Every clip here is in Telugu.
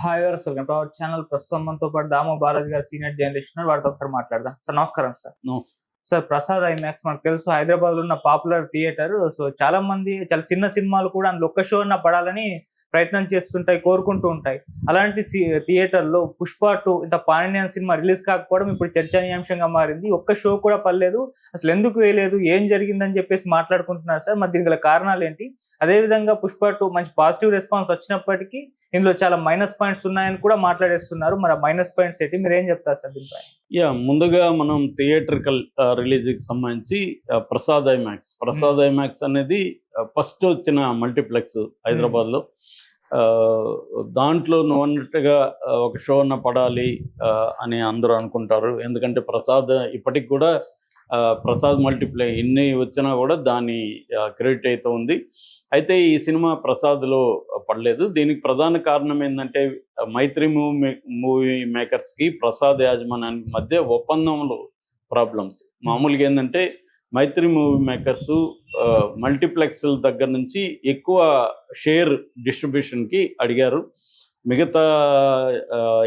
హాయ్ గారు వెల్కమ్ టు అవర్ ఛానల్. ప్రస్తుతం మనతో పాటు దామో బాలాజీ గారు సీనియర్ జర్నలిస్ట్ ఉన్నారు. వారితో ఒకసారి మాట్లాడదాం. సార్ నమస్కారం సార్. నమస్తే. సార్ ప్రసాద్ ఐమాక్స్ మనకు తెలుసు హైదరాబాద్ లో ఉన్న పాపులర్ థియేటర్. సో చాలా మంది చాలా చిన్న సినిమాలు కూడా అందులో ఒక్క షో అన్న పడాలని ప్రయత్నం చేస్తుంటాయి, కోరుకుంటూ ఉంటాయి. అలాంటి థియేటర్ లో పుష్ప 2 ఇంత పాన్ సినిమా రిలీజ్ కాకపోవడం ఇప్పుడు చర్చనీయాంశంగా మారింది. ఒక్క షో కూడా పడలేదు, అసలు ఎందుకు వేయలేదు, ఏం జరిగిందని చెప్పేసి మాట్లాడుకుంటున్నారు సార్. మరి దీనికి గల కారణాలు ఏంటి? అదేవిధంగా పుష్ప 2 మంచి పాజిటివ్ రెస్పాన్స్ వచ్చినప్పటికీ ఇందులో చాలా మైనస్ పాయింట్స్ ఉన్నాయని కూడా మాట్లాడేస్తున్నారు. మరి మైనస్ పాయింట్స్ ఏంటి, మీరు ఏం చెప్తారు సార్ దీనిపై? ముందుగా మనం థియేట్రికల్ రిలీజ్ కి సంబంధించి ప్రసాద్ ఐమాక్స్ అనేది ఫస్ట్ వచ్చిన మల్టీప్లెక్స్ హైదరాబాద్ లో. దాంట్లో నువ్వు అన్నట్టుగా ఒక షో అన్న పడాలి అని అందరూ అనుకుంటారు. ఎందుకంటే ప్రసాద్ ఇప్పటికి కూడా ప్రసాద్ మల్టీప్లే ఎన్ని వచ్చినా కూడా దాని క్రెడిట్ అయితే ఉంది. అయితే ఈ సినిమా ప్రసాద్లో పడలేదు. దీనికి ప్రధాన కారణం ఏంటంటే మైత్రి మూవీ మేకర్స్కి ప్రసాద్ యాజమాన్యానికి మధ్య ఒప్పందంలో ప్రాబ్లమ్స్. మామూలుగా ఏంటంటే మైత్రి మూవీ మేకర్స్ మల్టీప్లెక్స్ల దగ్గర నుంచి ఎక్కువ షేర్ డిస్ట్రిబ్యూషన్కి అడిగారు. మిగతా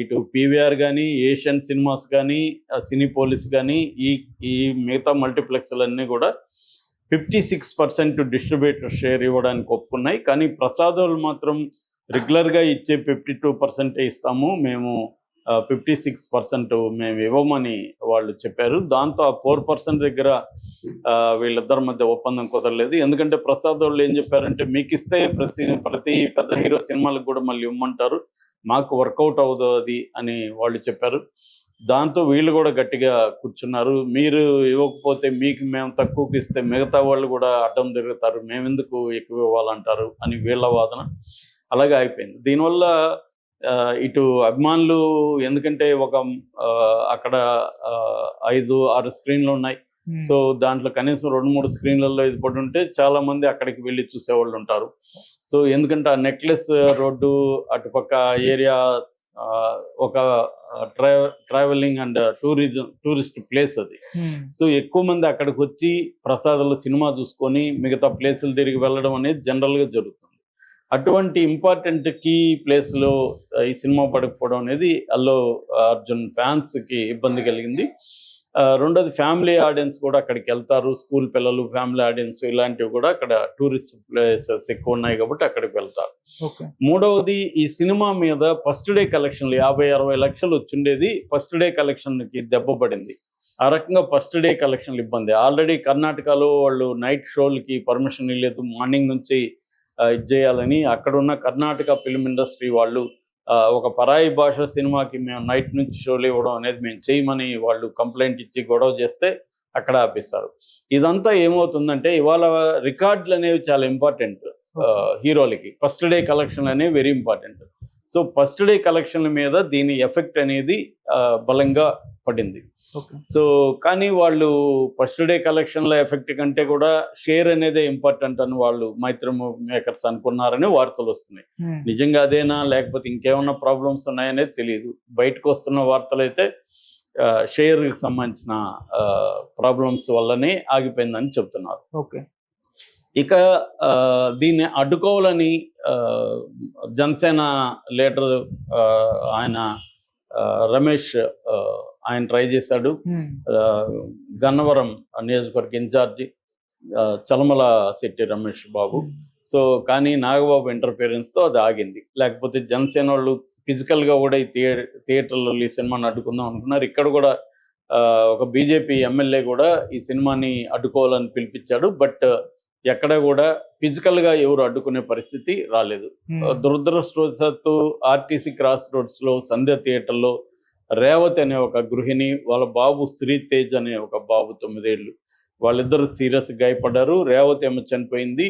ఇటు పీవీఆర్ కానీ, ఏషియన్ సినిమాస్ కానీ, సినీపోలిస్ కానీ ఈ మిగతా మల్టీప్లెక్స్లన్నీ కూడా 56% డిస్ట్రిబ్యూటర్ షేర్ ఇవ్వడానికి ఒప్పుకున్నాయి. కానీ ప్రసాద్ వాళ్ళు మాత్రం రెగ్యులర్గా ఇచ్చే 52% ఇస్తాము, మేము 56% మేము ఇవ్వమని వాళ్ళు చెప్పారు. దాంతో ఆ 4% దగ్గర వీళ్ళిద్దరి మధ్య ఒప్పందం కుదరలేదు. ఎందుకంటే ప్రసాద్ వాళ్ళు ఏం చెప్పారంటే, మీకు ఇస్తే ప్రతి పెద్ద హీరో సినిమాలకు కూడా మళ్ళీ ఇవ్వమంటారు, మాకు వర్కౌట్ అవ్వదు అది అని వాళ్ళు చెప్పారు. దాంతో వీళ్ళు కూడా గట్టిగా కూర్చున్నారు. మీరు ఇవ్వకపోతే మీకు మేము తక్కువకి ఇస్తే మిగతా వాళ్ళు కూడా అడ్డం తిరుగుతారు, మేమెందుకు ఎక్కువ ఇవ్వాలంటారు అని వీళ్ళ వాదన. అలాగే అయిపోయింది. దీనివల్ల ఇటు అభిమానులు, ఎందుకంటే అక్కడ 5-6 స్క్రీన్లు ఉన్నాయి. సో దాంట్లో కనీసం 2-3 స్క్రీన్లలో ఇది పడి ఉంటే చాలా మంది అక్కడికి వెళ్ళి చూసేవాళ్ళు ఉంటారు. సో ఎందుకంటే ఆ నెక్లెస్ రోడ్డు అటుపక్క ఏరియా ఒక ట్రావెలింగ్ అండ్ టూరిస్ట్ ప్లేస్ అది. సో ఎక్కువ మంది అక్కడికి వచ్చి ప్రసాద్లో సినిమా చూసుకొని మిగతా ప్లేసులు తిరిగి వెళ్ళడం అనేది జనరల్గా జరుగుతుంది. అటువంటి ఇంపార్టెంట్ కీ ప్లేస్లో ఈ సినిమా పడకపోవడం అనేది అల్లు అర్జున్ ఫ్యాన్స్కి ఇబ్బంది కలిగింది. రెండోది ఫ్యామిలీ ఆడియన్స్ కూడా అక్కడికి వెళ్తారు, స్కూల్ పిల్లలు, ఫ్యామిలీ ఆడియన్స్ ఇలాంటివి కూడా అక్కడ టూరిస్ట్ ప్లేసెస్ ఎక్కువ ఉన్నాయి కాబట్టి అక్కడికి వెళ్తారు. మూడవది, ఈ సినిమా మీద ఫస్ట్ డే కలెక్షన్లు 50-60 లక్షలు వచ్చిండేది, ఫస్ట్ డే కలెక్షన్కి దెబ్బపడింది. ఆ రకంగా ఫస్ట్ డే కలెక్షన్లు ఇబ్బంది. ఆల్రెడీ కర్ణాటకలో వాళ్ళు నైట్ షోలకి పర్మిషన్ ఇవ్వలేదు, మార్నింగ్ నుంచి ఇది చేయాలని. అక్కడున్న కర్ణాటక ఫిల్మ్ ఇండస్ట్రీ వాళ్ళు ఒక పరాయి భాష సినిమాకి మేము నైట్ నుంచి షోలు ఇవ్వడం అనేది మేము చేయమని వాళ్ళు కంప్లైంట్ ఇచ్చి గొడవ చేస్తే అక్కడ ఆపేస్తారు. ఇదంతా ఏమవుతుందంటే, ఇవాళ రికార్డులు అనేవి చాలా ఇంపార్టెంట్ హీరోలకి. ఫస్ట్ డే కలెక్షన్లు అనేవి very important. So first day కలెక్షన్ల మీద దీని ఎఫెక్ట్ అనేది బలంగా పడింది. సో కానీ వాళ్ళు ఫస్ట్ డే కలెక్షన్ల ఎఫెక్ట్ కంటే కూడా షేర్ అనేదే ఇంపార్టెంట్ అని వాళ్ళు మైత్రి మేకర్స్ అనుకున్నారని వార్తలు వస్తున్నాయి. నిజంగా అదేనా లేకపోతే ఇంకేమన్నా ప్రాబ్లమ్స్ ఉన్నాయనేది తెలియదు. బయటకు వస్తున్న వార్తలు అయితే షేర్కి సంబంధించిన ప్రాబ్లమ్స్ వల్లనే ఆగిపోయిందని చెప్తున్నారు. ఇక దీన్ని అడ్డుకోవాలని జనసేన లీడర్ ఆయన రమేష్ ఆయన ట్రై చేశాడు. గన్నవరం నియోజకవర్గ ఇన్ఛార్జి చలమల శెట్టి రమేష్ బాబు. సో కానీ నాగబాబు ఇంటర్ఫియరెన్స్తో అది ఆగింది. లేకపోతే జనసేన వాళ్ళు ఫిజికల్గా కూడా ఈ థియేటర్లో ఈ సినిమాని అడ్డుకుందాం అనుకున్నారు. ఇక్కడ కూడా ఒక బీజేపీ ఎమ్మెల్యే కూడా ఈ సినిమాని అడ్డుకోవాలని పిలిపించాడు. బట్ ఎక్కడ కూడా ఫిజికల్గా ఎవరు అడ్డుకునే పరిస్థితి రాలేదు. దురదృష్టవశాత్తు ఆర్టీసీ క్రాస్ రోడ్స్లో సంధ్య థియేటర్లో రేవతి అనే ఒక గృహిణి, వాళ్ళ బాబు శ్రీతేజ్ అనే ఒక బాబు 9 ఏళ్ళు, వాళ్ళిద్దరు సీరియస్ గాయపడ్డారు. రేవతి ఏమో చనిపోయింది,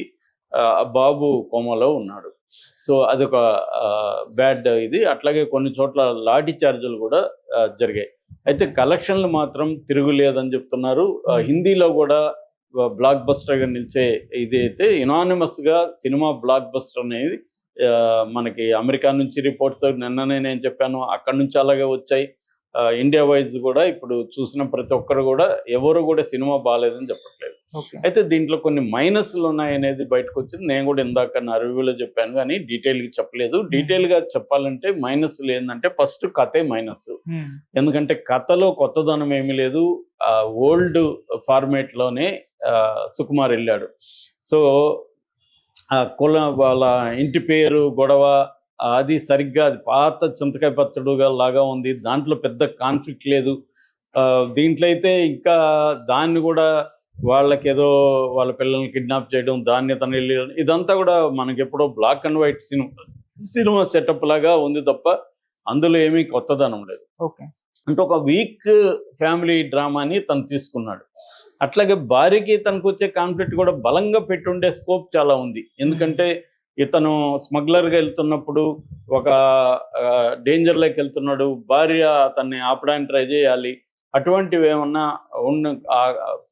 బాబు కోమాలో ఉన్నాడు. సో అదొక బ్యాడ్ ఇది. అట్లాగే కొన్ని చోట్ల లాఠీ చార్జీలు కూడా జరిగాయి. అయితే కలెక్షన్లు మాత్రం తిరుగులేదని చెప్తున్నారు. హిందీలో కూడా బ్లాక్ బస్టర్గా నిలిచే ఇది అయితే యునానిమస్గా సినిమా బ్లాక్ బస్టర్ అనేది మనకి అమెరికా నుంచి రిపోర్ట్స్ నిన్ననే నేను చెప్పాను, అక్కడి నుంచి అలాగే వచ్చాయి. ఇండియా వైజ్ కూడా ఇప్పుడు చూసిన ప్రతి ఒక్కరు కూడా ఎవరు కూడా సినిమా బాగాలేదని చెప్పట్లేదు. ఓకే. అయితే దీంట్లో కొన్ని మైనస్లు ఉన్నాయనేది బయటకు వచ్చింది. నేను కూడా ఇందాక నా రివ్యూలో చెప్పాను కానీ డీటెయిల్గా చెప్పలేదు. డీటెయిల్గా చెప్పాలంటే మైనస్లు ఏంటంటే ఫస్ట్ కథే మైనస్. ఎందుకంటే కథలో కొత్తదనం ఏమీ లేదు. ఓల్డ్ ఫార్మేట్లోనే సుకుమార్ వెళ్ళాడు. సో వాళ్ళ ఇంటి పేరు గొడవ అది సరిగ్గా అది పాత చింతకాయ పచ్చడుగా లాగా ఉంది. దాంట్లో పెద్ద కాన్ఫ్లిక్ట్ లేదు. దీంట్లో అయితే ఇంకా దాన్ని కూడా వాళ్ళకేదో వాళ్ళ పిల్లల్ని కిడ్నాప్ చేయడం, దాన్ని తను వెళ్ళి ఇదంతా కూడా మనకి ఎప్పుడో black and white cinema setup లాగా ఉంది తప్ప అందులో ఏమీ కొత్తదనం లేదు. ఓకే. అంటే ఒక వీక్ ఫ్యామిలీ డ్రామాని తను తీసుకున్నాడు. అట్లాగే భార్యకి తనకు వచ్చే కాన్ఫ్లిక్ట్ కూడా బలంగా పెట్టుండే స్కోప్ చాలా ఉంది. ఎందుకంటే ఇతను స్మగ్లర్గా వెళ్తున్నప్పుడు ఒక డేంజర్లోకి వెళ్తున్నాడు, భార్య అతన్ని ఆపడానికి ట్రై చేయాలి. అటువంటివి ఏమన్నా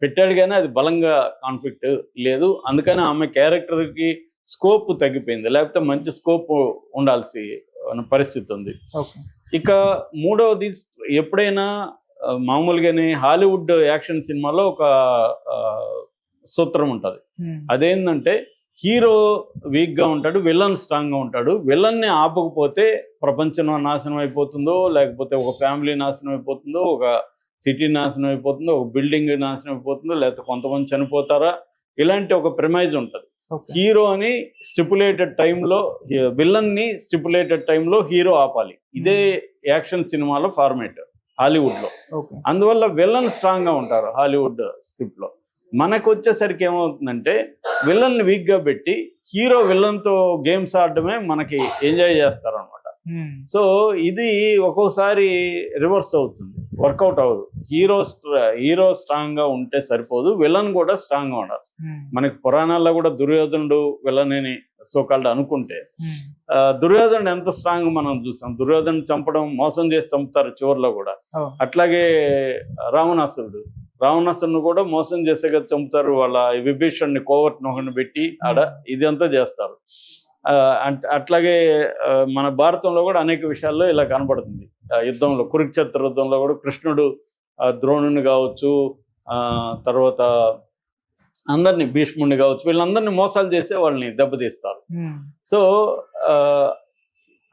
పెట్టాడు కానీ అది బలంగా కాన్ఫ్లిక్ట్ లేదు. అందుకని ఆమె క్యారెక్టర్కి స్కోప్ తగ్గిపోయింది, లేకపోతే మంచి స్కోప్ ఉండాల్సి పరిస్థితి ఉంది. ఇక మూడవది, ఎప్పుడైనా మామూలుగానే హాలీవుడ్ యాక్షన్ సినిమాలో ఒక సూత్రం ఉంటుంది. అదేంటంటే హీరో వీక్గా ఉంటాడు, విలన్ స్ట్రాంగ్గా ఉంటాడు. విలన్ని ఆపకపోతే ప్రపంచం నాశనం అయిపోతుందో, లేకపోతే ఒక ఫ్యామిలీ నాశనం అయిపోతుందో, ఒక సిటీ నాశనం అయిపోతుందో, ఒక బిల్డింగ్ నాశనం అయిపోతుందో, లేకపోతే కొంతమంది చనిపోతారా, ఇలాంటి ఒక ప్రిమైజ్ ఉంటుంది. హీరోని స్టిపులేటెడ్ టైంలో, విలన్ని స్టిపులేటెడ్ టైంలో హీరో ఆపాలి. ఇదే యాక్షన్ సినిమాలో ఫార్మేట్ హాలీవుడ్లో. అందువల్ల విలన్ స్ట్రాంగ్గా ఉంటారు హాలీవుడ్ స్క్రిప్ట్లో. మనకు వచ్చేసరికి ఏమవుతుందంటే విలన్ని వీక్గా పెట్టి హీరో విలన్తో గేమ్స్ ఆడడమే మనకి ఎంజాయ్ చేస్తారు అనమాట. సో ఇది ఒక్కోసారి రివర్స్ అవుతుంది, వర్కౌట్ అవ్వదు. హీరో స్ట్రాంగ్గా ఉంటే సరిపోదు, విలన్ కూడా స్ట్రాంగ్గా ఉండాలి. మనకి పురాణాల్లో కూడా దుర్యోధనుడు విలన్ అని సోకాల్డ్ అనుకుంటే, దుర్యోధనుడు ఎంత స్ట్రాంగ్ మనం చూసాం. దుర్యోధను చంపడం, మోసం చేసి చంపుతారు చివరిలో కూడా. అట్లాగే రావణాసురుడు కూడా మోసం చేసే కదా చంపుతారు. వాళ్ళ విభీషణ్ణి కోవర్ట్ నొహని పెట్టి ఆడ ఇదంతా చేస్తారు. అట్లాగే మన భారతంలో కూడా అనేక విషయాల్లో ఇలా కనబడుతుంది. యుద్ధంలో, కురుక్షేత్ర యుద్ధంలో కూడా కృష్ణుడు ద్రోణుని కావచ్చు, తర్వాత అందరినీ, భీష్ముడిని కావచ్చు, వీళ్ళందరినీ మోసాలు చేసే వాళ్ళని దెబ్బతీస్తారు. సో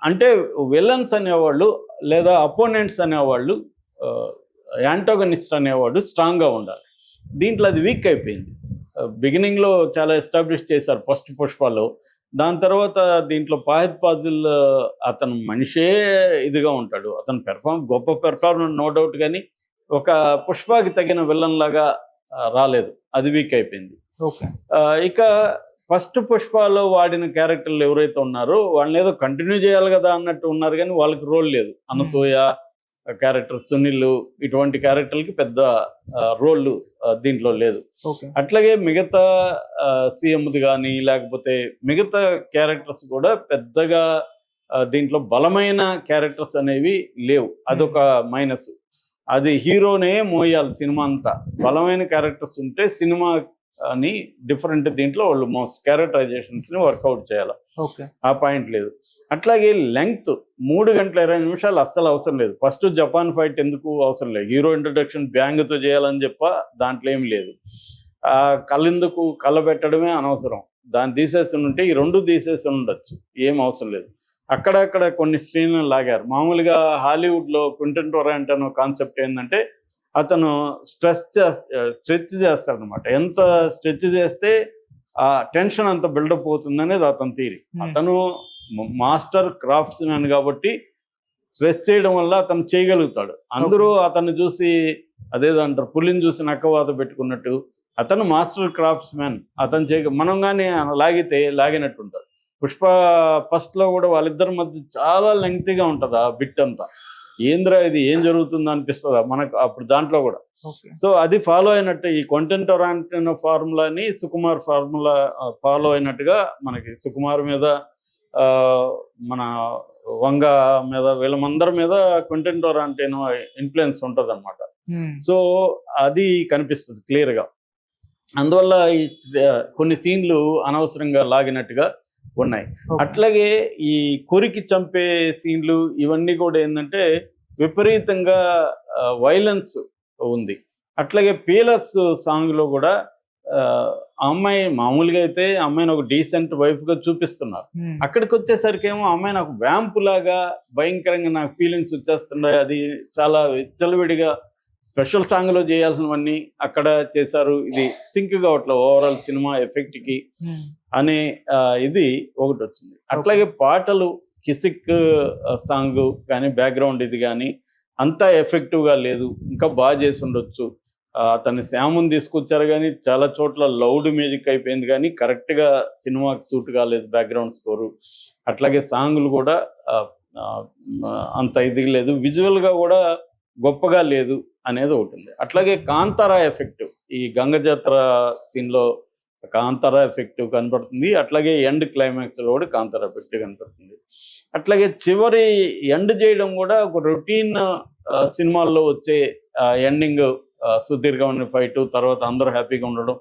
అంటే విలన్స్ అనేవాళ్ళు లేదా అపోనెంట్స్ అనేవాళ్ళు, యాంటోగనిస్ట్ అనేవాడు స్ట్రాంగ్గా ఉండాలి. దీంట్లో అది వీక్ అయిపోయింది. బిగినింగ్లో చాలా ఎస్టాబ్లిష్ చేశారు ఫస్ట్ పుష్పలో. దాని తర్వాత దీంట్లో ఫహద్ ఫాజిల్ అతను మనిషే ఇదిగా ఉంటాడు. అతను గొప్ప పెర్ఫార్మెన్స్ నో డౌట్, కానీ ఒక పుష్పకి తగిన విలన్ లాగా రాలేదు. అది వీక్ అయిపోయింది. ఇక ఫస్ట్ పుష్పలో వాడిన క్యారెక్టర్లు ఎవరైతే ఉన్నారో వాళ్ళని ఏదో కంటిన్యూ చేయాలి కదా అన్నట్టు ఉన్నారు, కానీ వాళ్ళకి రోల్ లేదు. అనసూయ క్యారెక్టర్, సునీల్, ఇటువంటి క్యారెక్టర్లకి పెద్ద రోల్ దీంట్లో లేదు. అట్లాగే మిగతా సీఎంది కానీ లేకపోతే మిగతా క్యారెక్టర్స్ కూడా పెద్దగా దీంట్లో బలమైన క్యారెక్టర్స్ అనేవి లేవు. అదొక మైనస్. అది హీరోనే మోయాలి సినిమా అంతా. బలమైన క్యారెక్టర్స్ ఉంటే సినిమా అని డిఫరెంట్ దీంట్లో వాళ్ళు క్యారెక్టరైజేషన్స్ని వర్కౌట్ చేయాలి. ఆ పాయింట్ లేదు. అట్లాగే లెంగ్త్ 3 గంటల 20 నిమిషాలు అస్సలు అవసరం లేదు. ఫస్ట్ జపాన్ ఫైట్ ఎందుకు అవసరం లేదు. హీరో ఇంట్రొడక్షన్ బ్యాంగ్తో చేయాలని దాంట్లో ఏం లేదు. కళ్ళెందుకు కళ్ళ పెట్టడమే అనవసరం. దాన్ని తీసేసి ఉంటే ఈ 2 తీసేసి ఉండొచ్చు, ఏం అవసరం లేదు. అక్కడక్కడ కొన్ని స్క్రీన్లను లాగారు. మామూలుగా హాలీవుడ్లో క్వింటన్ టొరాంటో కాన్సెప్ట్ ఏంటంటే అతను స్ట్రెచ్ చేస్తాడనమాట. ఎంత స్ట్రెచ్ చేస్తే ఆ టెన్షన్ అంత బిల్డప్ అవుతుందనేది అతని థియరీ. అతను మాస్టర్ క్రాఫ్ట్స్ మ్యాన్ కాబట్టి స్ట్రెచ్ చేయడం వల్ల అతను చేయగలుగుతాడు. అందరూ అతన్ని చూసి అదేదంటారు, పులిని చూసి నక్కవాత పెట్టుకున్నట్టు అతను మాస్టర్ క్రాఫ్ట్స్ మ్యాన్. అతను మనం కానీ లాగితే లాగినట్టు ఉంటుంది. పుష్ప ఫస్ట్లో కూడా వాళ్ళిద్దరి మధ్య చాలా లెంగ్తీగా ఉంటుంది ఆ బిట్ అంతా. ఏంద్రా ఇది, ఏం జరుగుతుందో అనిపిస్తుందా మనకు అప్పుడు దాంట్లో కూడా. సో అది ఫాలో అయినట్టు ఈ క్వింటన్ టొరాంటో ఫార్ములాని సుకుమార్ ఫార్ములా ఫాలో అయినట్టుగా మనకి సుకుమార్ మీద, మన వంగ మీద, వీళ్ళందరి మీద క్వింటన్ టొరాంటో ఇన్ఫ్లుయెన్స్ ఉంటుంది అనమాట. సో అది కనిపిస్తుంది క్లియర్గా. అందువల్ల ఈ కొన్ని సీన్లు అనవసరంగా లాగినట్టుగా ఉన్నాయి. అట్లాగే ఈ కొరికి చంపే సీన్లు ఇవన్నీ కూడా ఏంటంటే విపరీతంగా వైలెన్స్ ఉంది. అట్లాగే పీలర్స్ సాంగ్లో కూడా ఆ అమ్మాయి మామూలుగా అయితే ఆ అమ్మాయిని ఒక డీసెంట్ వైఫ్ గా చూపిస్తున్నారు. అక్కడికి వచ్చేసరికి ఏమో అమ్మాయి నాకు వ్యాంపు లాగా భయంకరంగా నాకు ఫీలింగ్స్ వచ్చేస్తున్నాయి. అది చాలా విచ్చలవిడిగా స్పెషల్ సాంగ్ లో చేయాల్సినవన్నీ అక్కడ చేశారు. ఇది సింక్ కావట్లేదు ఓవరాల్ సినిమా ఎఫెక్ట్ కి అనే ఇది ఒకటి వచ్చింది. అట్లాగే పాటలు కిసిక్ సాంగ్ కానీ బ్యాక్గ్రౌండ్ ఇది కానీ అంతా ఎఫెక్టివ్ గా లేదు. ఇంకా బాగా చేసి ఉండొచ్చు. అతన్ని శ్యాముని తీసుకొచ్చారు కానీ చాలా చోట్ల లౌడ్ మ్యూజిక్ అయిపోయింది కానీ కరెక్ట్ గా సినిమాకి సూట్ కాలేదు బ్యాక్గ్రౌండ్ స్కోరు. అట్లాగే సాంగ్లు కూడా అంత ఇది లేదు. విజువల్ గా కూడా గొప్పగా లేదు అనేది ఒకటి ఉంది. అట్లాగే కాంతారా ఎఫెక్ట్ ఈ గంగ జాతర సీన్ లో కాంతారా ఎఫెక్ట్ కనపడుతుంది. అట్లాగే ఎండ్ క్లైమాక్స్ లో కూడా కాంతారా ఎఫెక్ట్ కనపడుతుంది. అట్లాగే చివరి ఎండ్ చేయడం కూడా ఒక రొటీన్ సినిమాల్లో వచ్చే ఎండింగ్ సుదీర్ఘమైన ఫైట్ తర్వాత అందరూ హ్యాపీగా ఉండడం,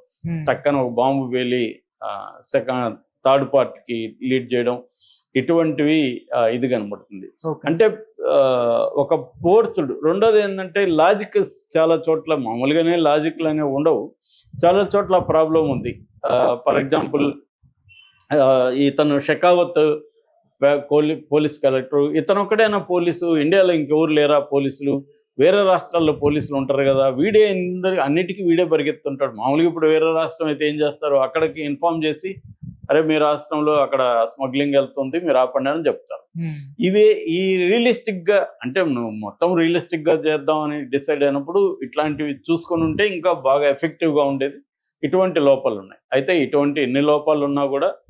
టక్కన ఒక బాంబు వేలి థర్డ్ పార్ట్ కి లీడ్ చేయడం, ఇటువంటివి ఇది కనబడుతుంది. అంటే ఒక ఫోర్స్డ్. రెండోది ఏంటంటే లాజిక్ చాలా చోట్ల మామూలుగానే లాజిక్లు అనేవి ఉండవు, చాలా చోట్ల ప్రాబ్లం ఉంది. ఫర్ ఎగ్జాంపుల్ ఇతను షెకావత్ పోలీస్ కలెక్టర్, ఇతను ఒక్కడైనా పోలీసు, ఇండియాలో ఇంకెవరు లేరా పోలీసులు, వేరే రాష్ట్రాల్లో పోలీసులు ఉంటారు కదా, వీడే అన్నిటికీ వీడే పరిగెత్తుంటాడు. మామూలుగా ఇప్పుడు వేరే రాష్ట్రం అయితే ఏం చేస్తారు, అక్కడికి ఇన్ఫార్మ్ చేసి అరే మీ రాష్ట్రంలో అక్కడ స్మగ్లింగ్ వెళ్తుంది మీరు ఆపండి అని చెప్తారు. ఇవే ఈ రియలిస్టిక్ గా అంటే నువ్వు మొత్తం రియలిస్టిక్ గా చేద్దామని డిసైడ్ అయినప్పుడు ఇట్లాంటివి చూసుకొని ఉంటే ఇంకా బాగా ఎఫెక్టివ్ గా ఉండేది. ఇటువంటి లోపాలు ఉన్నాయి. అయితే ఇటువంటి ఎన్ని లోపాలు ఉన్నా కూడా